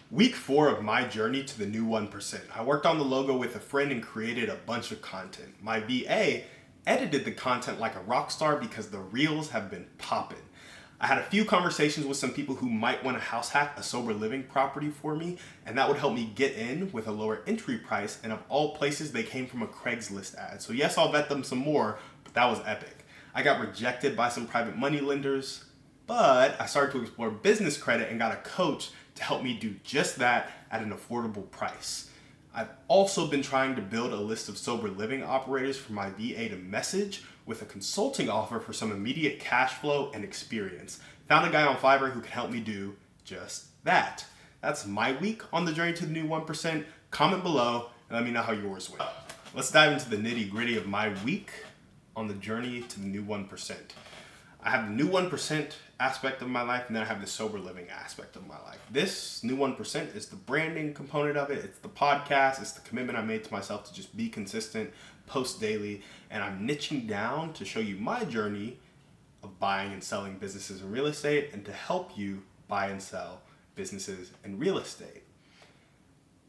Week 4 of my journey to the new 1%. I worked on the logo with a friend and created a bunch of content. My VA edited the content like a rock star because the reels have been popping. I had a few conversations with some people who might want to house hack a sober living property for me, and that would help me get in with a lower entry price, and of all places, they came from a Craigslist ad. So yes, I'll vet them some more, but that was epic. I got rejected by some private money lenders, but I started to explore business credit and got a coach to help me do just that at an affordable price. I've also been trying to build a list of sober living operators for my VA to message with a consulting offer for some immediate cash flow and experience. Found a guy on Fiverr who can help me do just that. That's my week on the journey to the new 1%. Comment below and let me know how yours went. Let's dive into the nitty gritty of my week on the journey to the new 1%. I have the new 1% aspect of my life, and then I have the sober living aspect of my life. This new 1% is the branding component of it. It's the podcast. It's the commitment I made to myself to just be consistent, post daily, and I'm niching down to show you my journey of buying and selling businesses in real estate and to help you buy and sell businesses in real estate.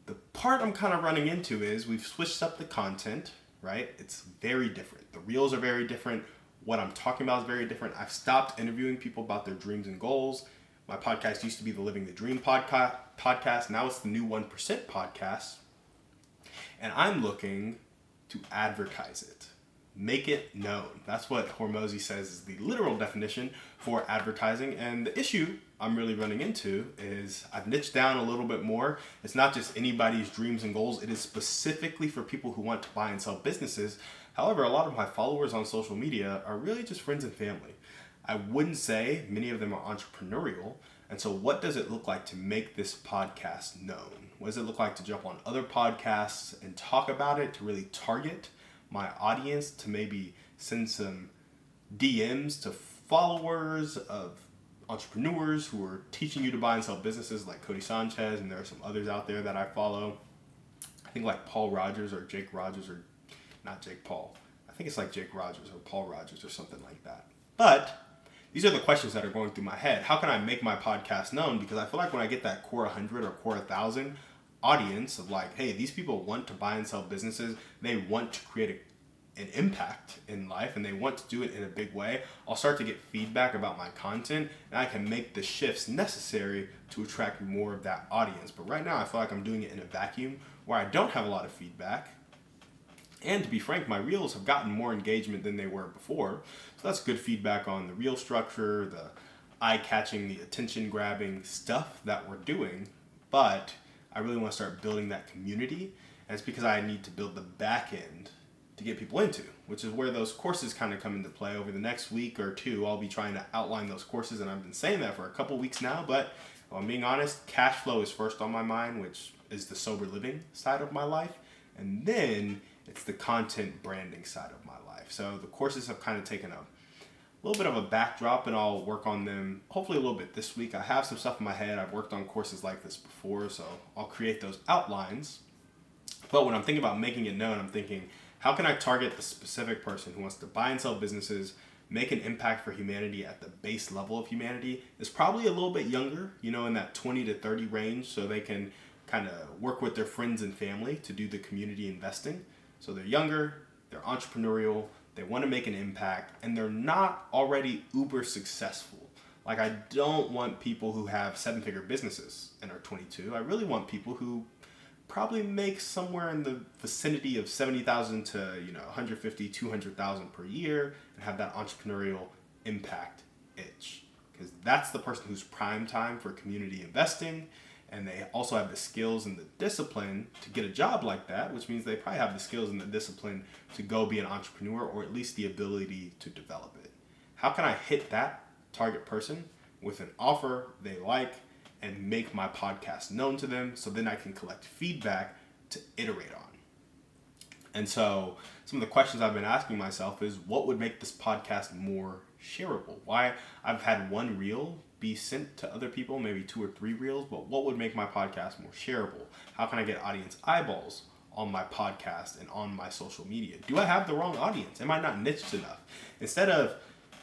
The part I'm kind of running into is we've switched up the content, right? It's very different. The reels are very different. What I'm talking about is very different. I've stopped interviewing people about their dreams and goals. My podcast used to be the Living the Dream podcast. Now it's the New 1% podcast. And I'm looking to advertise it, make it known. That's what Hormozy says is the literal definition for advertising. And the issue I'm really running into is I've niched down a little bit more. It's not just anybody's dreams and goals. It is specifically for people who want to buy and sell businesses. However, a lot of my followers on social media are really just friends and family. I wouldn't say many of them are entrepreneurial. And so what does it look like to make this podcast known? What does it look like to jump on other podcasts and talk about it, to really target my audience, to maybe send some DMs to followers of entrepreneurs who are teaching you to buy and sell businesses like Cody Sanchez, and there are some others out there that I follow. I think like Paul Rogers or Jake Rogers, or not Jake Paul. I think it's like Jake Rogers or Paul Rogers or something like that. But these are the questions that are going through my head. How can I make my podcast known? Because I feel like when I get that core 100 or core 1,000 audience of like, hey, these people want to buy and sell businesses. They want to create an impact in life and they want to do it in a big way. I'll start to get feedback about my content and I can make the shifts necessary to attract more of that audience. But right now I feel like I'm doing it in a vacuum where I don't have a lot of feedback. And to be frank, my reels have gotten more engagement than they were before. So that's good feedback on the reel structure, the eye-catching, the attention-grabbing stuff that we're doing. But I really want to start building that community. And it's because I need to build the back end to get people into, which is where those courses kind of come into play. Over the next week or two, I'll be trying to outline those courses. And I've been saying that for a couple weeks now. But if I'm being honest, cash flow is first on my mind, which is the sober living side of my life. And then it's the content branding side of my life. So the courses have kind of taken a little bit of a backdrop and I'll work on them hopefully a little bit this week. I have some stuff in my head. I've worked on courses like this before, so I'll create those outlines. But when I'm thinking about making it known, I'm thinking, how can I target the specific person who wants to buy and sell businesses, make an impact for humanity at the base level of humanity? Is probably a little bit younger, in that 20 to 30 range, so they can kind of work with their friends and family to do the community investing. So they're younger, they're entrepreneurial, they want to make an impact, and they're not already uber successful. Like, I don't want people who have 7-figure businesses and are 22. I really want people who probably make somewhere in the vicinity of 70,000 to 150, 200,000 per year and have that entrepreneurial impact itch. Because that's the person who's prime time for community investing. And they also have the skills and the discipline to get a job like that, which means they probably have the skills and the discipline to go be an entrepreneur, or at least the ability to develop it. How can I hit that target person with an offer they like and make my podcast known to them so then I can collect feedback to iterate on? And so some of the questions I've been asking myself is, what would make this podcast more shareable? Why I've had one reel be sent to other people, maybe 2 or 3 reels, but what would make my podcast more shareable? How can I get audience eyeballs on my podcast and on my social media? Do I have the wrong audience? Am I not niched enough? Instead of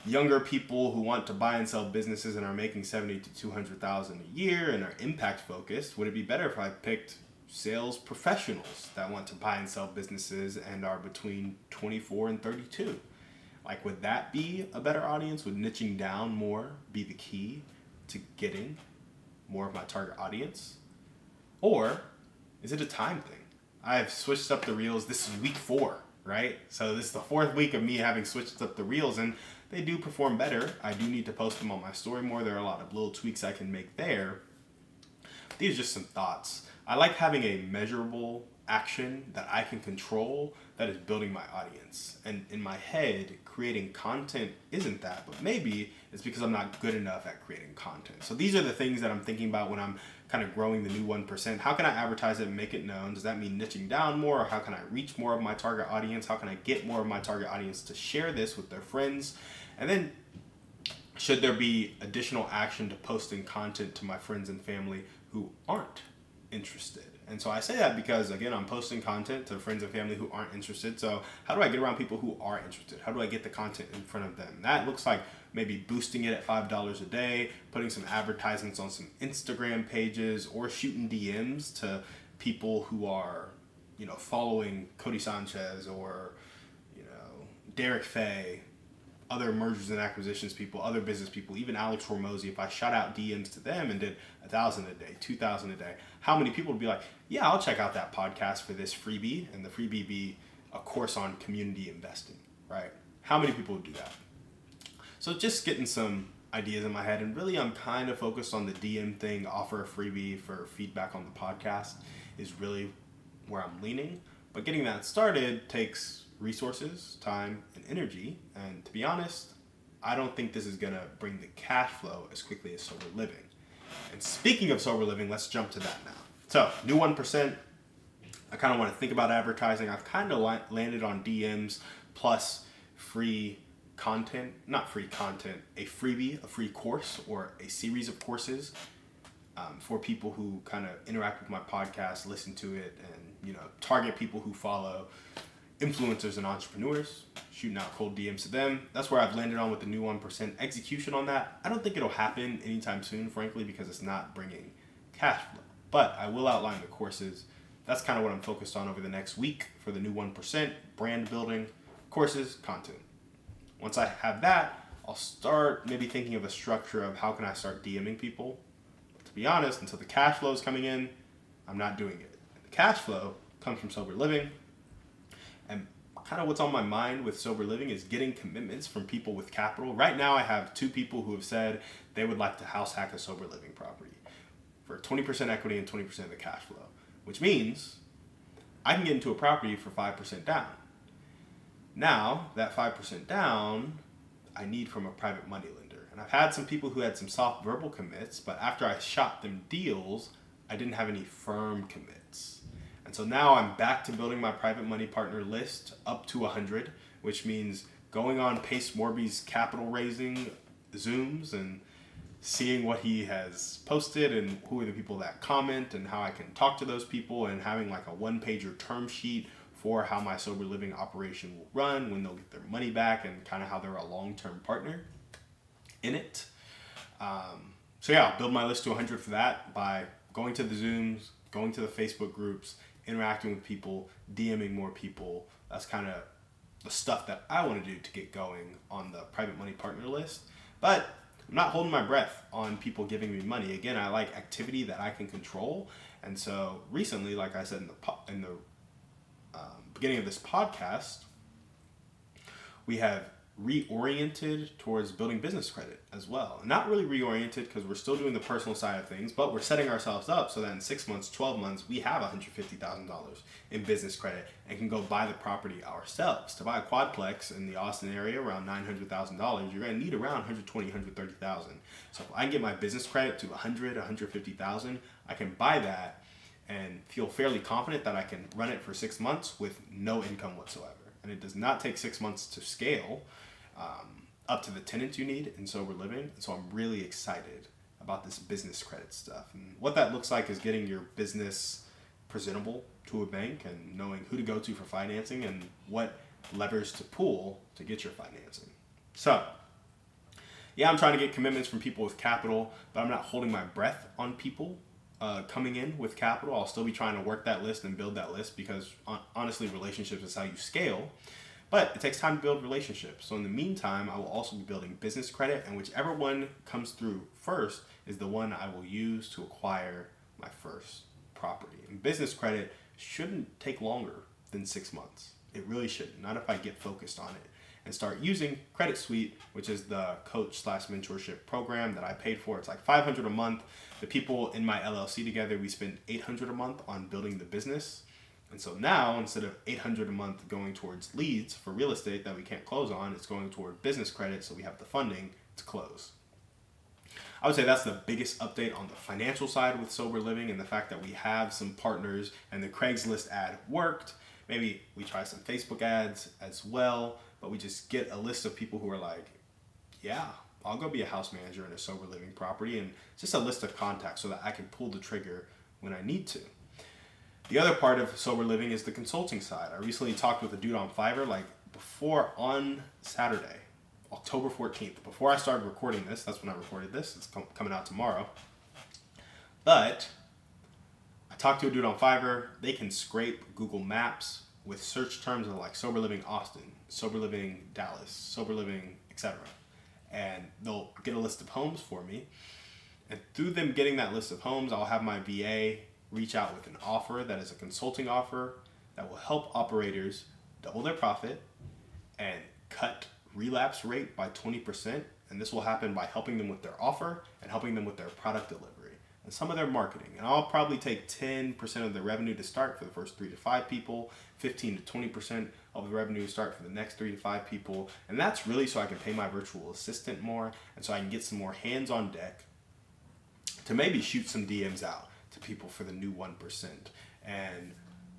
younger people who want to buy and sell businesses and are making 70 to 200,000 a year and are impact focused, would it be better if I picked sales professionals that want to buy and sell businesses and are between 24 and 32? Like, would that be a better audience? Would niching down more be the key to getting more of my target audience? Or is it a time thing? I've switched up the reels. This is week 4, right? So this is the 4th week of me having switched up the reels, and they do perform better. I do need to post them on my story more. There are a lot of little tweaks I can make there. These are just some thoughts. I like having a measurable action that I can control that is building my audience. And in my head, creating content isn't that, but maybe it's because I'm not good enough at creating content. So these are the things that I'm thinking about when I'm kind of growing the new 1%. How can I advertise it and make it known? Does that mean niching down more? Or how can I reach more of my target audience? How can I get more of my target audience to share this with their friends? And then should there be additional action to posting content to my friends and family who aren't interested? And so I say that because, again, I'm posting content to friends and family who aren't interested. So how do I get around people who are interested? How do I get the content in front of them? That looks like maybe boosting it at $5 a day, putting some advertisements on some Instagram pages, or shooting DMs to people who are, following Cody Sanchez or, Derek Fay, other mergers and acquisitions people, other business people, even Alex Hormozy. If I shot out DMs to them and did 1,000 a day, 2,000 a day, how many people would be like, yeah, I'll check out that podcast for this freebie, and the freebie be a course on community investing, right? How many people would do that? So just getting some ideas in my head, and really I'm kind of focused on the DM thing, offer a freebie for feedback on the podcast is really where I'm leaning. But getting that started takes resources, time, and energy. And to be honest, I don't think this is going to bring the cash flow as quickly as sober living. And speaking of sober living, let's jump to that now. So, new 1%, I kind of want to think about advertising. I've kind of landed on DMs plus free content, not free content, a freebie, a free course, or a series of courses for people who kind of interact with my podcast, listen to it, and target people who follow influencers and entrepreneurs, shooting out cold DMs to them. That's where I've landed on with the new 1%. Execution on that, I don't think it'll happen anytime soon, frankly, because it's not bringing cash flow. But I will outline the courses. That's kind of what I'm focused on over the next week for the new 1%, brand building, courses, content. Once I have that, I'll start maybe thinking of a structure of how can I start DMing people. But to be honest, until the cash flow is coming in, I'm not doing it. The cash flow comes from sober living. And kind of what's on my mind with sober living is getting commitments from people with capital. Right now I have 2 people who have said they would like to house hack a sober living property for 20% equity and 20% of the cash flow, which means I can get into a property for 5% down. Now, that 5% down, I need from a private money lender. And I've had some people who had some soft verbal commits, but after I shot them deals, I didn't have any firm commits. And so now I'm back to building my private money partner list up to 100, which means going on Pace Morby's capital raising Zooms and seeing what he has posted and who are the people that comment and how I can talk to those people, and having like a 1-pager term sheet for how my sober living operation will run, when they'll get their money back, and kind of how they're a long-term partner in it. So yeah, I'll build my list to 100 for that by going to the Zooms, going to the Facebook groups, interacting with people, DMing more people. That's kind of the stuff that I want to do to get going on the private money partner list. But I'm not holding my breath on people giving me money. Again, I like activity that I can control. And so recently, like I said in the beginning of this podcast, we have reoriented towards building business credit as well. Not really reoriented because we're still doing the personal side of things, but we're setting ourselves up so that in 6 months, 12 months, we have $150,000 in business credit and can go buy the property ourselves. To buy a quadplex in the Austin area around $900,000, you're going to need around $120,000, $130,000. So if I can get my business credit to $100,000, $150,000, I can buy that and feel fairly confident that I can run it for 6 months with no income whatsoever. And it does not take 6 months to scale up to the tenants you need in sober living. And so I'm really excited about this business credit stuff. And what that looks like is getting your business presentable to a bank and knowing who to go to for financing and what levers to pull to get your financing. So Yeah, I'm trying to get commitments from people with capital, but I'm not holding my breath on people coming in with capital. I'll still be trying to work that list and build that list because honestly, relationships is how you scale. But it takes time to build relationships. So in the meantime, I will also be building business credit, and whichever one comes through first is the one I will use to acquire my first property. And business credit shouldn't take longer than 6 months. It really shouldn't. Not if I get focused on it and start using Credit Suite, which is the coach/mentorship program that I paid for. It's like $500 a month. The people in my LLC together, we spend $800 a month on building the business. And so now, instead of $800 a month going towards leads for real estate that we can't close on, it's going toward business credit, so we have the funding to close. I would say that's the biggest update on the financial side with Sober Living, and the fact that we have some partners and the Craigslist ad worked. Maybe we try some Facebook ads as well, but we just get a list of people who are like, yeah, I'll go be a house manager in a Sober Living property, and just a list of contacts so that I can pull the trigger when I need to. The other part of Sober Living is the consulting side. I recently talked with a dude on Fiverr, on Saturday, October 14th, before I started recording this. That's when I recorded this. It's coming out tomorrow. But I talked to a dude on Fiverr. They can scrape Google Maps with search terms of like Sober Living Austin, Sober Living Dallas, Sober Living, etc. And they'll get a list of homes for me. And through them getting that list of homes, I'll have my VA reach out with an offer that is a consulting offer that will help operators double their profit and cut relapse rate by 20%. And this will happen by helping them with their offer and helping them with their product delivery and some of their marketing. And I'll probably take 10% of the revenue to start for the first 3 to 5 people, 15 to 20% of the revenue to start for the next 3 to 5 people. And that's really so I can pay my virtual assistant more and so I can get some more hands on deck to maybe shoot some DMs out to people for the new 1% and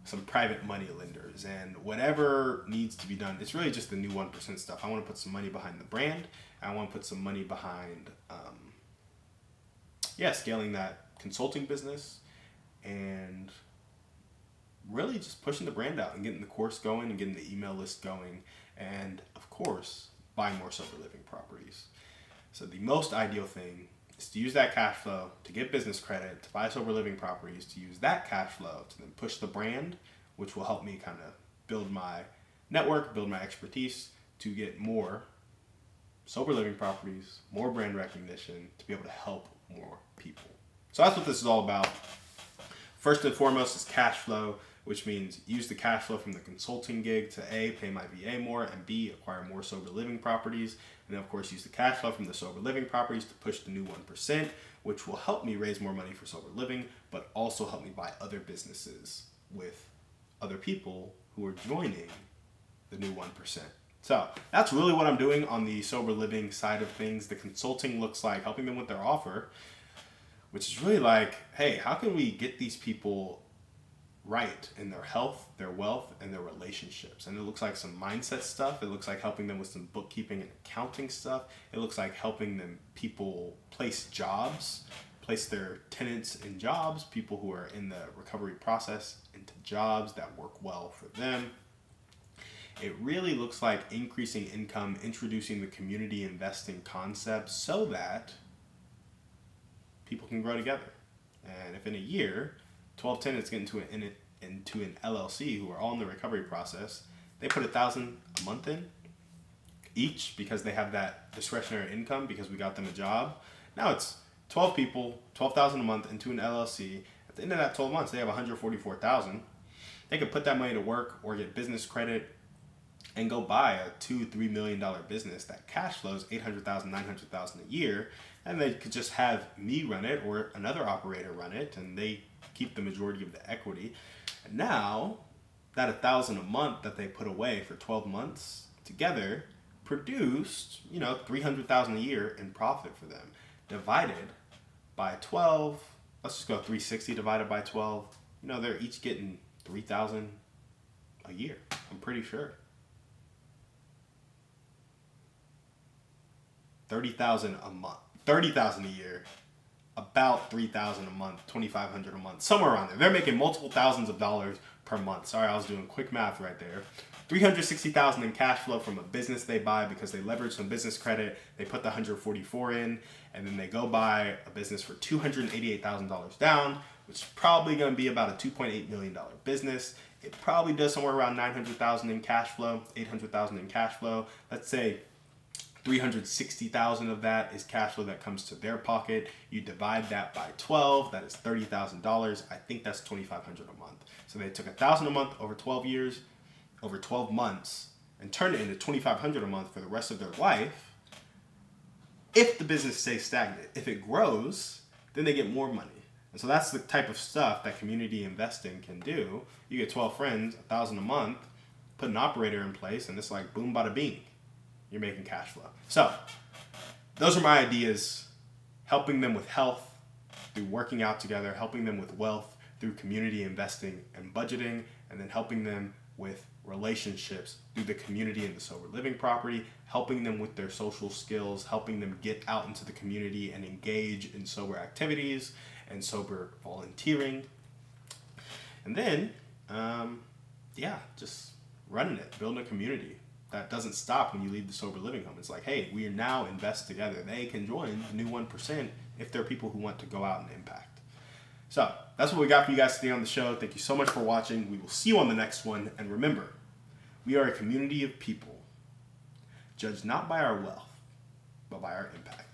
some private money lenders and whatever needs to be done. It's really just the new 1% stuff. I want to put some money behind the brand. I want to put some money behind, scaling that consulting business and really just pushing the brand out and getting the course going and getting the email list going. And of course, buying more Sober Living properties. So the most ideal thing is to use that cash flow to get business credit, to buy Sober Living properties, to use that cash flow to then push the brand, which will help me kind of build my network, build my expertise to get more Sober Living properties, more brand recognition, to be able to help more people. So that's what this is all about. First and foremost is cash flow, which means use the cash flow from the consulting gig to A, pay my VA more, and B, acquire more Sober Living properties. And then of course use the cash flow from the Sober Living properties to push the new 1%, which will help me raise more money for Sober Living, but also help me buy other businesses with other people who are joining the new 1%. So that's really what I'm doing on the Sober Living side of things. The consulting looks like helping them with their offer, which is really like, hey, how can we get these people right in their health, their wealth, and their relationships? And it looks like some mindset stuff. It looks like helping them with some bookkeeping and accounting stuff. It looks like helping them people place their tenants in jobs, people who are in the recovery process into jobs that work well for them. It really looks like increasing income, introducing the community investing concept so that people can grow together. And if in a year, 12 tenants get into an LLC who are all in the recovery process, they put $1,000 a month in each because they have that discretionary income because we got them a job. Now it's 12 people, $12,000 a month into an LLC. At the end of that 12 months, they have $144,000. They could put that money to work or get business credit and go buy a $2-3 million business that cash flows $800,000, $900,000 a year, and they could just have me run it or another operator run it, and they keep the majority of the equity. And now that $1,000 a month that they put away for 12 months together produced, $300,000 a year in profit for them. Divided by 12, let's just go 360 divided by 12. They're each getting $3,000 a year. I'm pretty sure. $30,000 a month, $30,000 a year about $3,000 a month, $2,500 a month, somewhere around there. They're making multiple thousands of dollars per month. Sorry, I was doing quick math right there. $360,000 in cash flow from a business they buy because they leverage some business credit. They put the 144 in, and then they go buy a business for $288,000 down, which is probably going to be about a $2.8 million business. It probably does somewhere around $900,000 in cash flow, $800,000 in cash flow. Let's say $360,000 of that is cash flow that comes to their pocket. You divide that by 12, that is $30,000. I think that's $2,500 a month. So they took $1,000 a month over 12 years, over 12 months, and turned it into $2,500 a month for the rest of their life. If the business stays stagnant, if it grows, then they get more money. And so that's the type of stuff that community investing can do. You get 12 friends, $1,000 a month, put an operator in place, and it's like boom, bada bing. You're making cash flow. So those are my ideas, helping them with health through working out together, helping them with wealth through community investing and budgeting, and then helping them with relationships through the community and the sober living property, helping them with their social skills, helping them get out into the community and engage in sober activities and sober volunteering. And then, just running it, building a community that doesn't stop when you leave the sober living home. It's like, hey, we are now invest together. They can join the new 1% if they're people who want to go out and impact. So that's what we got for you guys today on the show. Thank you so much for watching. We will see you on the next one. And remember, we are a community of people, judged not by our wealth, but by our impact.